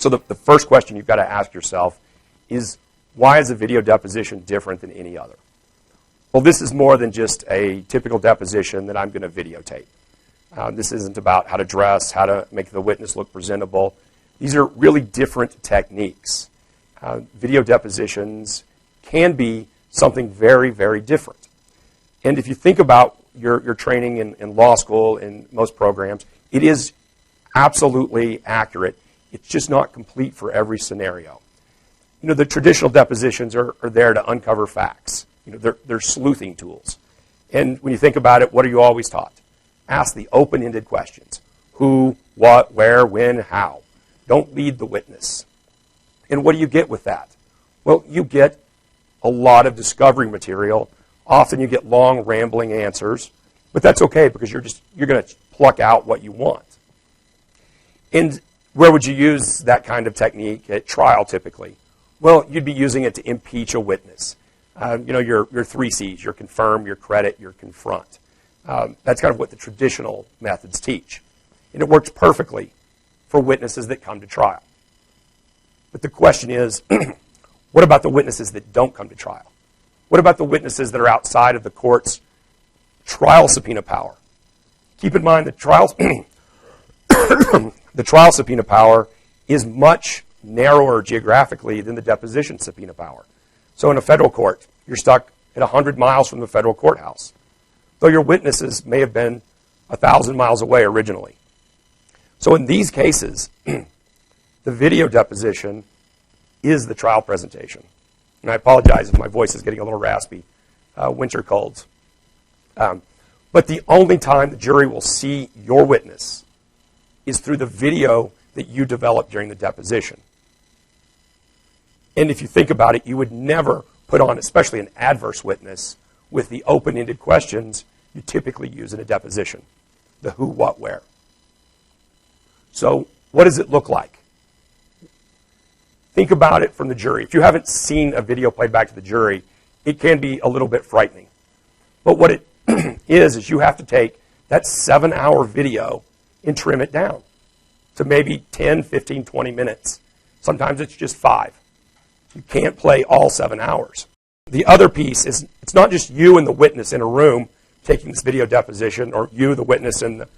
So the first question you've got to ask yourself is, why is a video deposition different than any other? Well, this is more than just a typical deposition that I'm going to videotape. This isn't about how to dress, how to make the witness look presentable. These are really different techniques. Video depositions can be something very, very different. And if you think about your training in law school, in most programs, it is absolutely accurate. It's just not complete for every scenario. You know, the traditional depositions are there to uncover facts. You know, they're sleuthing tools. And when you think about it, what are you always taught? Ask the open-ended questions. Who, what, where, when, how. Don't lead the witness. And what do you get with that? Well, you get a lot of discovery material. Often you get long, rambling answers. But that's okay, because you're going to pluck out what you want. And where would you use that kind of technique? At trial, typically. Well, you'd be using it to impeach a witness. You know, your 3 C's, your confirm, your credit, your confront. That's kind of what the traditional methods teach. And it works perfectly for witnesses that come to trial. But the question is, what about the witnesses that don't come to trial? What about the witnesses that are outside of the court's trial subpoena power? Keep in mind that the trial subpoena power is much narrower geographically than the deposition subpoena power. So in a federal court, you're stuck at 100 miles from the federal courthouse, though your witnesses may have been 1,000 miles away originally. So in these cases, the video deposition is the trial presentation. And I apologize if my voice is getting a little raspy. Winter colds. But the only time the jury will see your witness is through the video that you develop during the deposition. And if you think about it, you would never put on, especially an adverse witness, with the open-ended questions you typically use in a deposition. The who, what, where. So what does it look like? Think about it from the jury. If you haven't seen a video played back to the jury, it can be a little bit frightening. But what it is you have to take that 7-hour video and trim it down to maybe 10, 15, 20 minutes. Sometimes it's just 5. You can't play all 7 hours. The other piece is it's not just you and the witness in a room taking this video deposition, or you, the witness, and the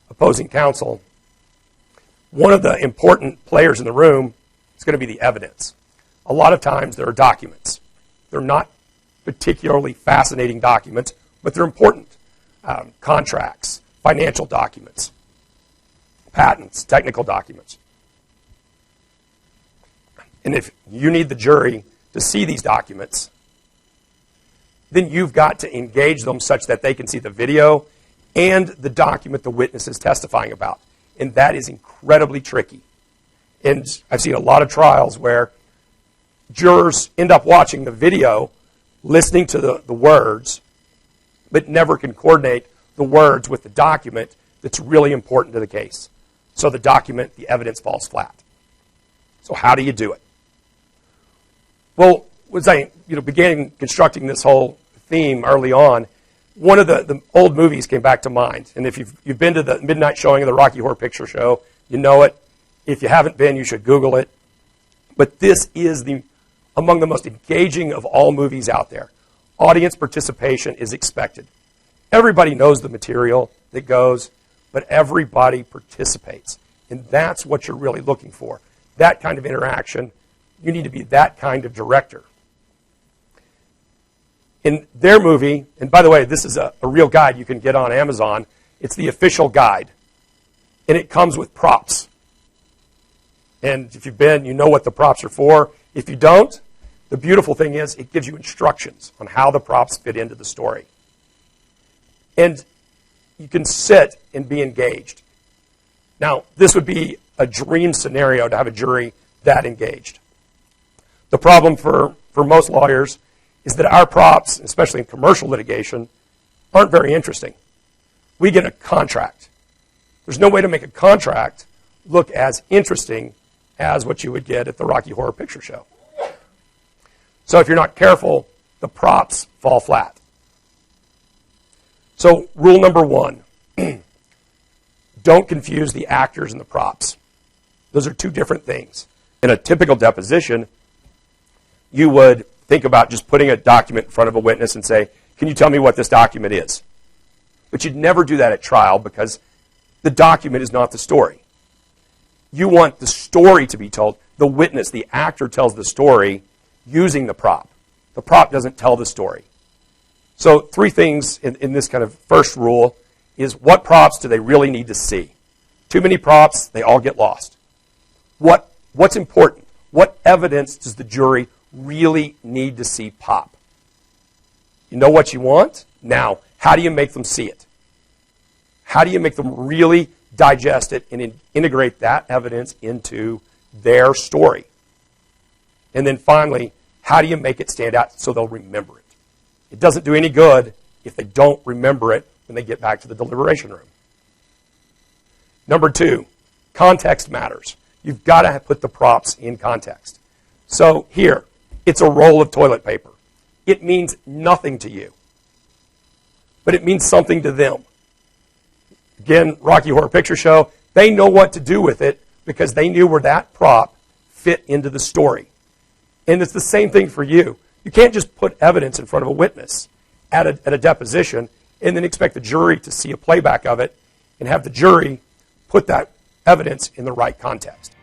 opposing counsel. One of the important players in the room is going to be the evidence. A lot of times there are documents. They're not particularly fascinating documents, but they're important. Contracts, financial documents, patents, technical documents. And if you need the jury to see these documents, then you've got to engage them such that they can see the video and the document the witness is testifying about. And that is incredibly tricky. And I've seen a lot of trials where jurors end up watching the video, listening to the words, but never can coordinate the words with the document that's really important to the case. So the document, the evidence falls flat. So how do you do it? Well, as I began constructing this whole theme early on, one of the old movies came back to mind. And if you've been to the midnight showing of the Rocky Horror Picture Show, you know it. If you haven't been, you should Google it. But this is among the most engaging of all movies out there. Audience participation is expected. Everybody knows the material that goes, but everybody participates. And that's what you're really looking for. That kind of interaction. You need to be that kind of director. In their movie, and by the way, this is a real guide you can get on Amazon. It's the official guide. And it comes with props. And if you've been, you know what the props are for. If you don't, the beautiful thing is it gives you instructions on how the props fit into the story. And you can sit and be engaged. Now, this would be a dream scenario to have a jury that engaged. The problem for most lawyers is that our props, especially in commercial litigation, aren't very interesting. We get a contract. There's no way to make a contract look as interesting as what you would get at the Rocky Horror Picture Show. So if you're not careful, the props fall flat. So rule number 1, don't confuse the actors and the props. Those are two different things. In a typical deposition, you would think about just putting a document in front of a witness and say, can you tell me what this document is? But you'd never do that at trial because the document is not the story. You want the story to be told. The witness, the actor, tells the story using the prop. The prop doesn't tell the story. So 3 things in this kind of first rule is, what props do they really need to see? Too many props, they all get lost. What's important? What evidence does the jury really need to see pop? You know what you want? Now, how do you make them see it? How do you make them really digest it and integrate that evidence into their story? And then finally, how do you make it stand out so they'll remember it? It doesn't do any good if they don't remember it when they get back to the deliberation room. Number 2, context matters. You've got to put the props in context. So here, it's a roll of toilet paper. It means nothing to you, but it means something to them. Again, Rocky Horror Picture Show, they know what to do with it because they knew where that prop fit into the story. And it's the same thing for you. You can't just put evidence in front of a witness at a deposition and then expect the jury to see a playback of it and have the jury put that evidence in the right context.